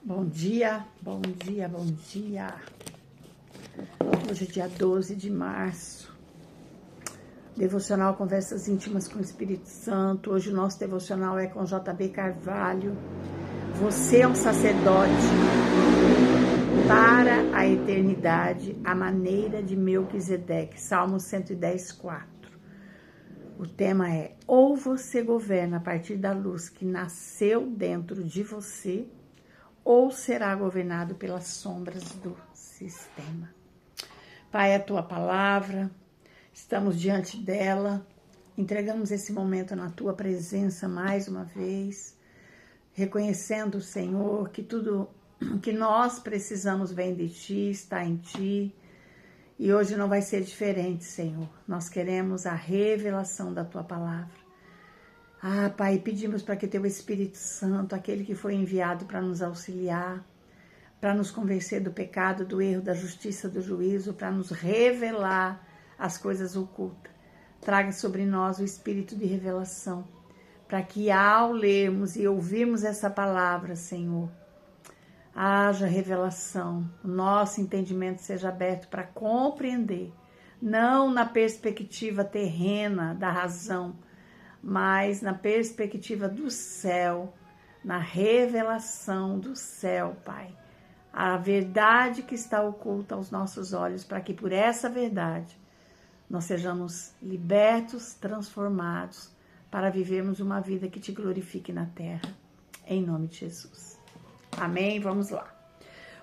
Bom dia, bom dia, bom dia. Hoje é dia 12 de março. Devocional Conversas Íntimas com o Espírito Santo. Hoje o nosso devocional é com JB Carvalho. Você é um sacerdote para a eternidade, à maneira de Melquisedeque. Salmo 110, 4. O tema é: ou você governa a partir da luz que nasceu dentro de você, ou será governado pelas sombras do sistema. Pai, a tua palavra, estamos diante dela, entregamos esse momento na tua presença mais uma vez, reconhecendo, Senhor, que tudo que nós precisamos vem de ti, está em ti, e hoje não vai ser diferente, Senhor. Nós queremos a revelação da tua palavra. Ah, Pai, pedimos para que teu Espírito Santo, aquele que foi enviado para nos auxiliar, para nos convencer do pecado, do erro, da justiça, do juízo, para nos revelar as coisas ocultas, traga sobre nós o Espírito de revelação, para que ao lermos e ouvirmos essa palavra, Senhor, haja revelação, o nosso entendimento seja aberto para compreender, não na perspectiva terrena da razão, mas na perspectiva do céu, na revelação do céu, Pai. A verdade que está oculta aos nossos olhos, para que por essa verdade nós sejamos libertos, transformados, para vivermos uma vida que te glorifique na terra. Em nome de Jesus. Amém? Vamos lá.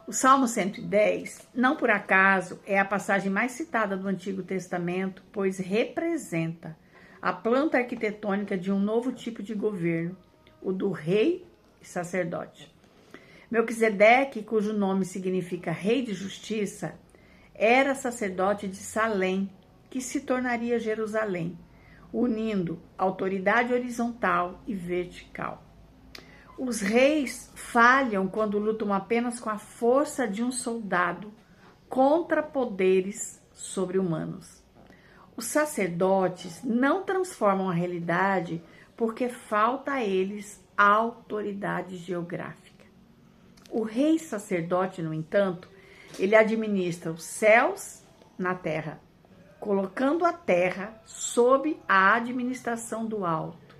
O Salmo 110, não por acaso, é a passagem mais citada do Antigo Testamento, pois representa a planta arquitetônica de um novo tipo de governo, o do rei e sacerdote. Melquisedeque, cujo nome significa rei de justiça, era sacerdote de Salém, que se tornaria Jerusalém, unindo autoridade horizontal e vertical. Os reis falham quando lutam apenas com a força de um soldado contra poderes sobre-humanos. Os sacerdotes não transformam a realidade porque falta a eles a autoridade geográfica. O rei sacerdote, no entanto, ele administra os céus na terra, colocando a terra sob a administração do alto.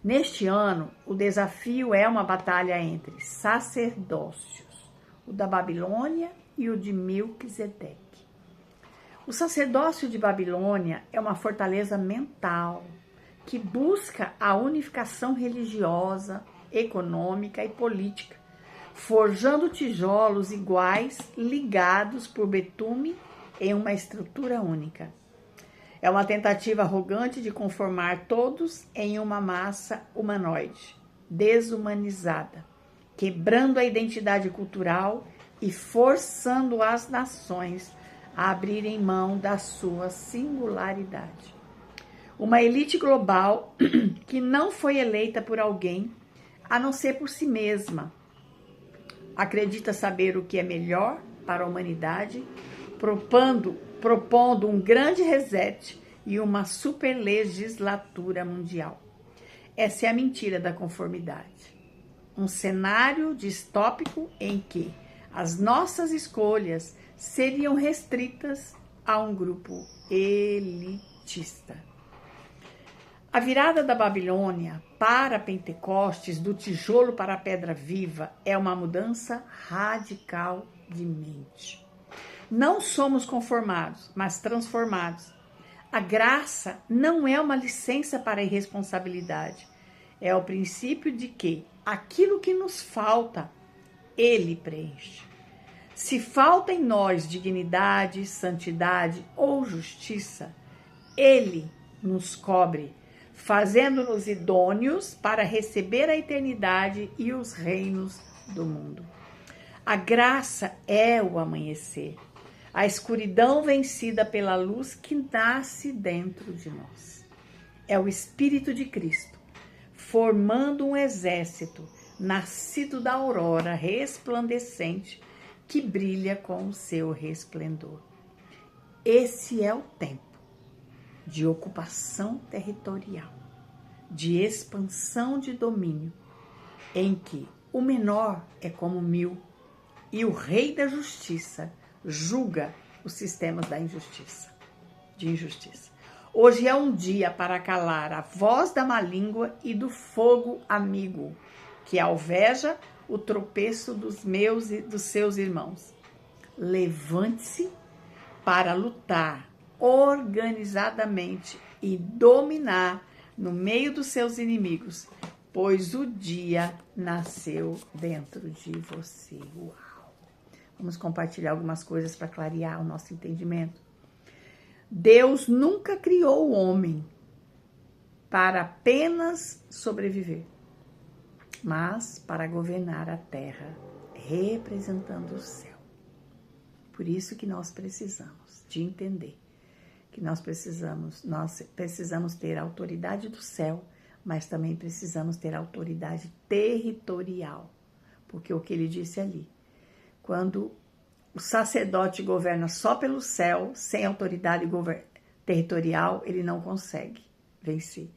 Neste ano, o desafio é uma batalha entre sacerdócios, o da Babilônia e o de Melquisedeque. O sacerdócio de Babilônia é uma fortaleza mental que busca a unificação religiosa, econômica e política, forjando tijolos iguais ligados por betume em uma estrutura única. É uma tentativa arrogante de conformar todos em uma massa humanoide, desumanizada, quebrando a identidade cultural e forçando as nações a abrirem mão da sua singularidade. Uma elite global que não foi eleita por alguém, a não ser por si mesma, acredita saber o que é melhor para a humanidade, propondo um grande reset e uma superlegislatura mundial. Essa é a mentira da conformidade. Um cenário distópico em que as nossas escolhas seriam restritas a um grupo elitista. A virada da Babilônia para Pentecostes, do tijolo para a pedra viva, é uma mudança radical de mente. Não somos conformados, mas transformados. A graça não é uma licença para a irresponsabilidade. É o princípio de que aquilo que nos falta, Ele preenche. Se falta em nós dignidade, santidade ou justiça, Ele nos cobre, fazendo-nos idôneos para receber a eternidade e os reinos do mundo. A graça é o amanhecer, a escuridão vencida pela luz que nasce dentro de nós. É o Espírito de Cristo, formando um exército nascido da aurora resplandecente, que brilha com o seu resplendor. Esse é o tempo de ocupação territorial, de expansão de domínio, em que o menor é como 1000, e o rei da justiça julga os sistemas de injustiça. Hoje é um dia para calar a voz da má língua e do fogo amigo, que alveja o tropeço dos meus e dos seus irmãos. Levante-se para lutar organizadamente e dominar no meio dos seus inimigos, pois o dia nasceu dentro de você. Uau! Vamos compartilhar algumas coisas para clarear o nosso entendimento. Deus nunca criou o homem para apenas sobreviver, mas para governar a terra, representando o céu. Por isso que nós precisamos de entender que nós precisamos ter a autoridade do céu, mas também precisamos ter a autoridade territorial, porque o que ele disse ali, quando o sacerdote governa só pelo céu, sem autoridade territorial, ele não consegue vencer.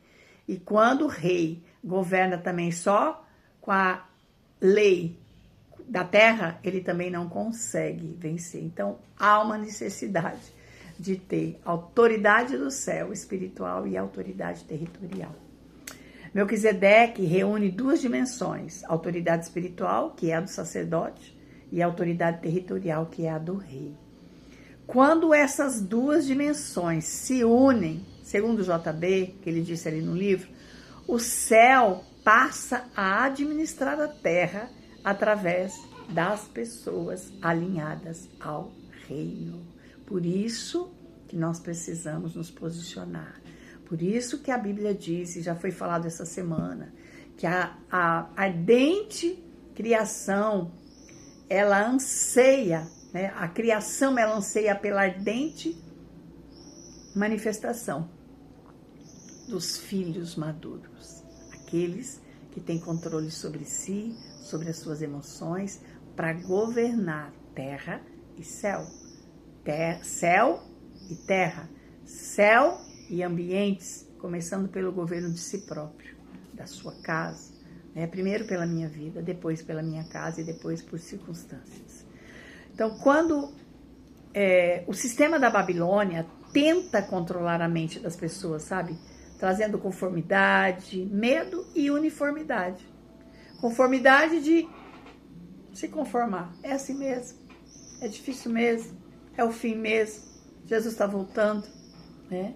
E quando o rei governa também só com a lei da terra, ele também não consegue vencer. Então, há uma necessidade de ter autoridade do céu espiritual e autoridade territorial. Melquisedeque reúne duas dimensões, a autoridade espiritual, que é a do sacerdote, e a autoridade territorial, que é a do rei. Quando essas duas dimensões se unem, segundo o JB, que ele disse ali no livro, o céu passa a administrar a terra através das pessoas alinhadas ao reino. Por isso que nós precisamos nos posicionar. Por isso que a Bíblia diz, e já foi falado essa semana, que a ardente criação, ela anseia, né? A criação, ela anseia pela ardente manifestação dos filhos maduros, aqueles que têm controle sobre si, sobre as suas emoções, para governar terra e céu. Céu e terra, céu e ambientes, começando pelo governo de si próprio, da sua casa, né? Primeiro pela minha vida, depois pela minha casa e depois por circunstâncias. Então, quando o sistema da Babilônia tenta controlar a mente das pessoas, sabe? Trazendo conformidade, medo e uniformidade. Conformidade de se conformar, é assim mesmo, é difícil mesmo, é o fim mesmo, Jesus está voltando, né?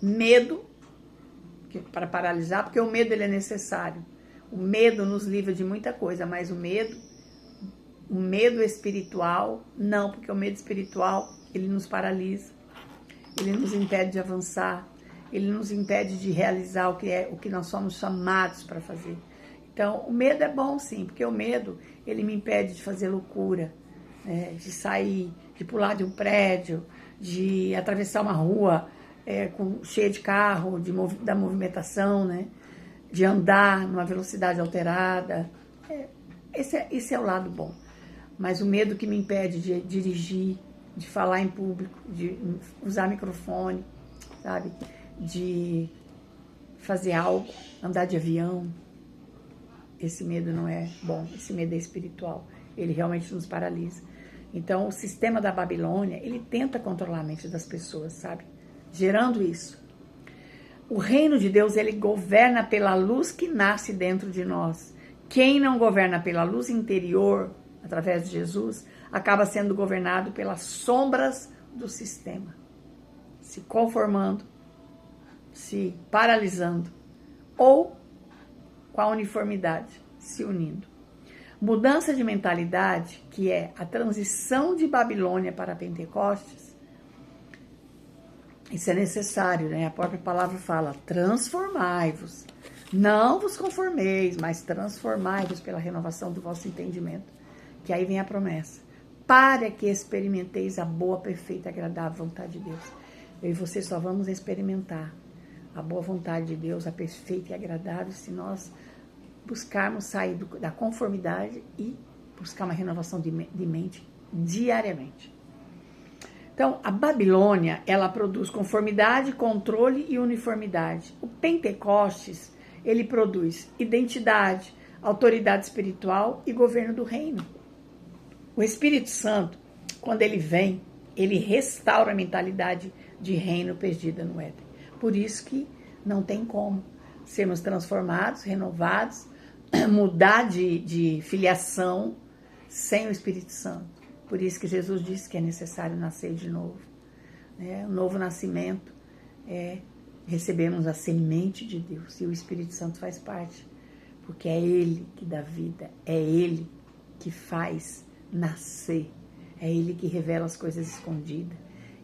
Medo, para paralisar, porque o medo ele é necessário. O medo nos livra de muita coisa, mas o medo espiritual, não, porque o medo espiritual, ele nos paralisa, ele nos impede de avançar, ele nos impede de realizar o que nós somos chamados para fazer. Então, o medo é bom sim, porque o medo, ele me impede de fazer loucura, né? De sair, de pular de um prédio, de atravessar uma rua cheia de carro, da movimentação, né? De andar numa velocidade alterada. Esse é o lado bom. Mas o medo que me impede de dirigir, de falar em público, de usar microfone, sabe? De fazer algo, andar de avião. Esse medo não é bom, esse medo é espiritual. Ele realmente nos paralisa. Então, o sistema da Babilônia, ele tenta controlar a mente das pessoas, sabe? Gerando isso. O reino de Deus, ele governa pela luz que nasce dentro de nós. Quem não governa pela luz interior, através de Jesus, acaba sendo governado pelas sombras do sistema. Se conformando, se paralisando, ou com a uniformidade, se unindo. Mudança de mentalidade, que é a transição de Babilônia para Pentecostes, isso é necessário, né? A própria palavra fala, transformai-vos. Não vos conformeis, mas transformai-vos pela renovação do vosso entendimento. Que aí vem a promessa. Para que experimenteis a boa, perfeita e agradável vontade de Deus. Eu e você só vamos experimentar a boa vontade de Deus, a perfeita e agradável, se nós buscarmos sair da conformidade e buscar uma renovação de mente diariamente. Então, a Babilônia, ela produz conformidade, controle e uniformidade. O Pentecostes, ele produz identidade, autoridade espiritual e governo do reino. O Espírito Santo, quando ele vem, ele restaura a mentalidade de reino perdida no Éden. Por isso que não tem como sermos transformados, renovados, mudar de filiação sem o Espírito Santo. Por isso que Jesus disse que é necessário nascer de novo. O novo nascimento é recebermos a semente de Deus e o Espírito Santo faz parte, porque é Ele que dá vida, é Ele que faz nascer, é Ele que revela as coisas escondidas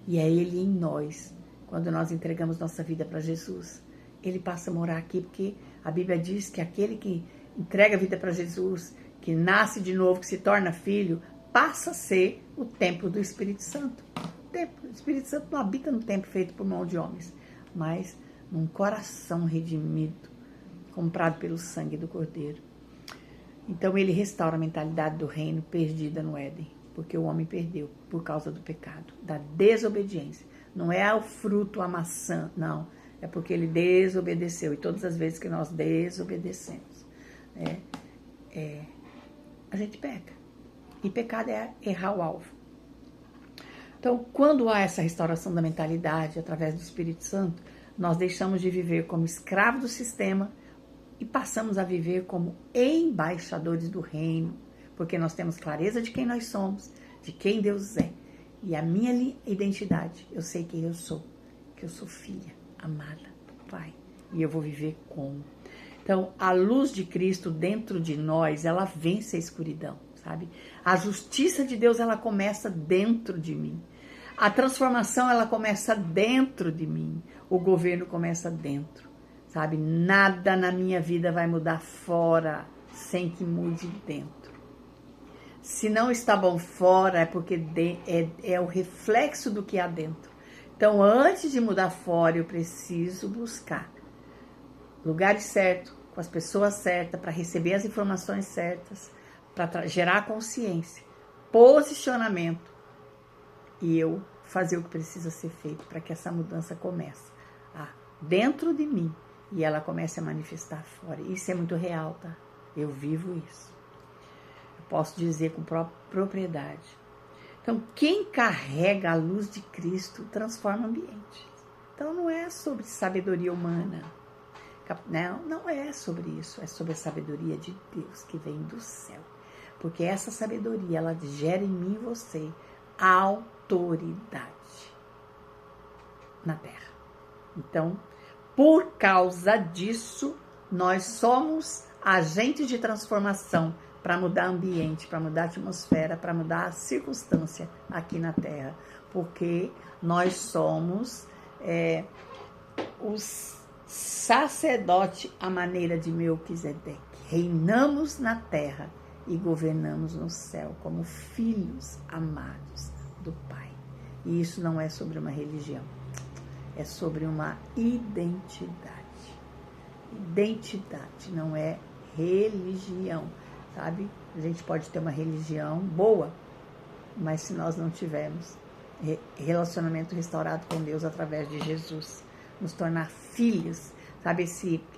e é Ele em nós. Quando nós entregamos nossa vida para Jesus, Ele passa a morar aqui, porque a Bíblia diz que aquele que entrega a vida para Jesus, que nasce de novo, que se torna filho, passa a ser o templo do Espírito Santo. O Espírito Santo não habita no templo feito por mão de homens, mas num coração redimido, comprado pelo sangue do Cordeiro. Então ele restaura a mentalidade do reino perdida no Éden, porque o homem perdeu por causa do pecado, da desobediência. Não é o fruto, a maçã, não. É porque ele desobedeceu. E todas as vezes que nós desobedecemos, a gente peca. E pecado é errar o alvo. Então, quando há essa restauração da mentalidade através do Espírito Santo, nós deixamos de viver como escravos do sistema e passamos a viver como embaixadores do reino, porque nós temos clareza de quem nós somos, de quem Deus é. E a minha identidade, eu sei quem eu sou, que eu sou filha amada do Pai, e eu vou viver como. Então, a luz de Cristo dentro de nós, ela vence a escuridão, sabe? A justiça de Deus, ela começa dentro de mim. A transformação, ela começa dentro de mim. O governo começa dentro, sabe? Nada na minha vida vai mudar fora sem que mude dentro. Se não está bom fora, é porque é o reflexo do que há dentro. Então, antes de mudar fora, eu preciso buscar lugares certos, com as pessoas certas, para receber as informações certas, para gerar consciência, posicionamento, e eu fazer o que precisa ser feito para que essa mudança comece dentro de mim e ela comece a manifestar fora. Isso é muito real, tá? Eu vivo isso. Eu posso dizer com propriedade. Então, quem carrega a luz de Cristo transforma o ambiente. Então, não é sobre sabedoria humana. Não é sobre isso. É sobre a sabedoria de Deus que vem do céu. Porque essa sabedoria, ela gera em mim e você autoridade na terra. Então, por causa disso, nós somos agentes de transformação para mudar ambiente, para mudar atmosfera, para mudar a circunstância aqui na terra. Porque nós somos os sacerdotes à maneira de Melquisedeque. Reinamos na terra e governamos no céu como filhos amados do Pai. E isso não é sobre uma religião, é sobre uma identidade. Identidade não é religião, sabe? A gente pode ter uma religião boa, mas se nós não tivermos relacionamento restaurado com Deus através de Jesus, nos tornar filhos, sabe?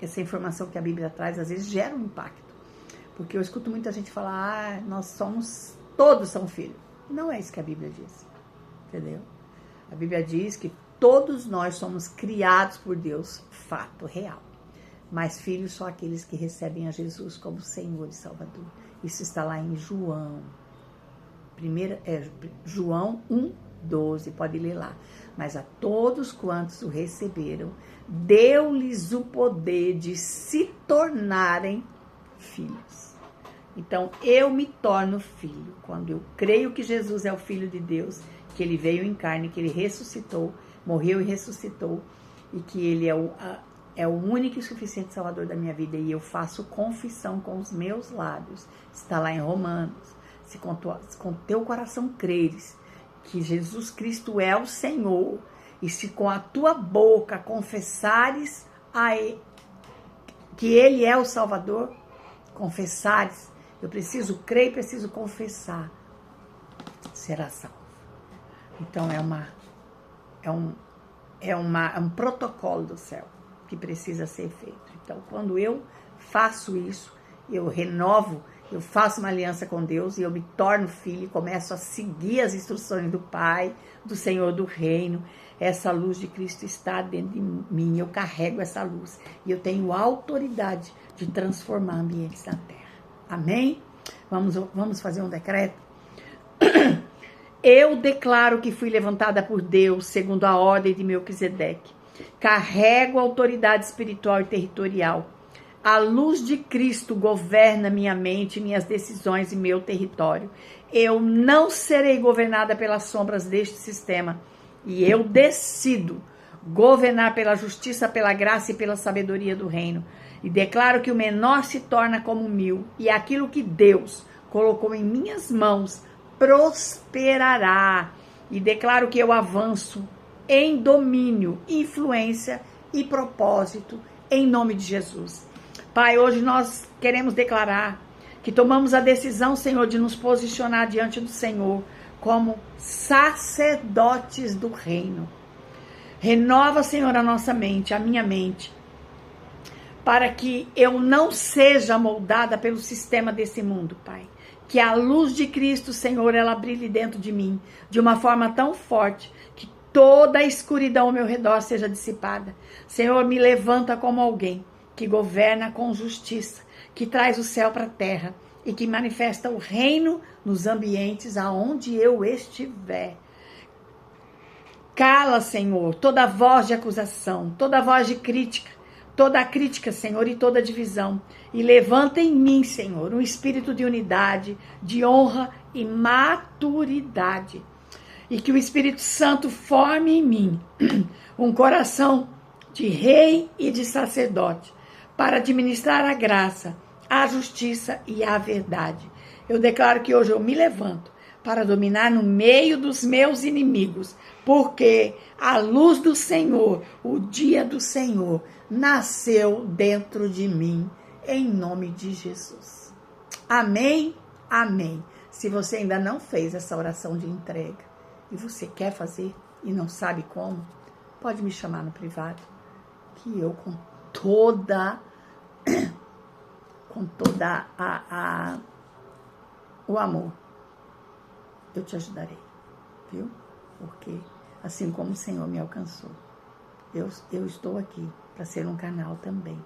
Essa informação que a Bíblia traz, às vezes gera um impacto. Porque eu escuto muita gente falar, todos são filhos. Não é isso que a Bíblia diz, entendeu? A Bíblia diz que todos nós somos criados por Deus, fato real. Mas filhos são aqueles que recebem a Jesus como Senhor e Salvador. Isso está lá em João. João 1:12, pode ler lá. Mas a todos quantos o receberam, deu-lhes o poder de se tornarem filhos. Então, eu me torno filho quando eu creio que Jesus é o Filho de Deus, que ele veio em carne, que ele ressuscitou, morreu e ressuscitou, e que ele é o único e suficiente Salvador da minha vida, e eu faço confissão com os meus lábios. Está lá em Romanos. Se com teu coração creres que Jesus Cristo é o Senhor, e se com a tua boca confessares que ele é o Salvador, confessares, eu preciso crer e preciso confessar, será salvo. Então é um protocolo do céu que precisa ser feito. Então, quando eu faço isso, eu renovo, eu faço uma aliança com Deus e eu me torno filho e começo a seguir as instruções do Pai, do Senhor do Reino. Essa luz de Cristo está dentro de mim, eu carrego essa luz e eu tenho autoridade de transformar ambientes na terra. Amém? Vamos fazer um decreto? Eu declaro que fui levantada por Deus segundo a ordem de Melquisedeque. Carrego a autoridade espiritual e territorial. A luz de Cristo governa minha mente, minhas decisões e meu território. Eu não serei governada pelas sombras deste sistema. E eu decido governar pela justiça, pela graça e pela sabedoria do reino. E declaro que o menor se torna como 1000. E aquilo que Deus colocou em minhas mãos prosperará. E declaro que eu avanço em domínio, influência e propósito em nome de Jesus. Pai, hoje nós queremos declarar que tomamos a decisão, Senhor, de nos posicionar diante do Senhor como sacerdotes do reino. Renova, Senhor, a nossa mente, a minha mente, para que eu não seja moldada pelo sistema desse mundo, Pai. Que a luz de Cristo, Senhor, ela brilhe dentro de mim de uma forma tão forte que toda a escuridão ao meu redor seja dissipada. Senhor, me levanta como alguém que governa com justiça, que traz o céu para a terra e que manifesta o reino nos ambientes aonde eu estiver. Cala, Senhor, toda voz de acusação, toda voz de crítica, toda a crítica, Senhor, e toda divisão. E levanta em mim, Senhor, um espírito de unidade, de honra e maturidade. E que o Espírito Santo forme em mim um coração de rei e de sacerdote, para administrar a graça, a justiça e a verdade. Eu declaro que hoje eu me levanto para dominar no meio dos meus inimigos, porque a luz do Senhor, o dia do Senhor, nasceu dentro de mim, em nome de Jesus. Amém? Amém. Se você ainda não fez essa oração de entrega e você quer fazer e não sabe como, pode me chamar no privado, que eu com toda o amor, eu te ajudarei, viu? Porque assim como o Senhor me alcançou, eu estou aqui para ser um canal também,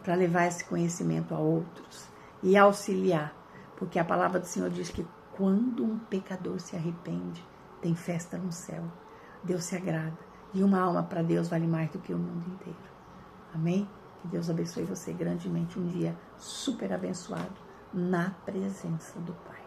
para levar esse conhecimento a outros e auxiliar, porque a palavra do Senhor diz que quando um pecador se arrepende, tem festa no céu, Deus se agrada, e uma alma para Deus vale mais do que o mundo inteiro. Amém? Que Deus abençoe você grandemente, um dia super abençoado na presença do Pai.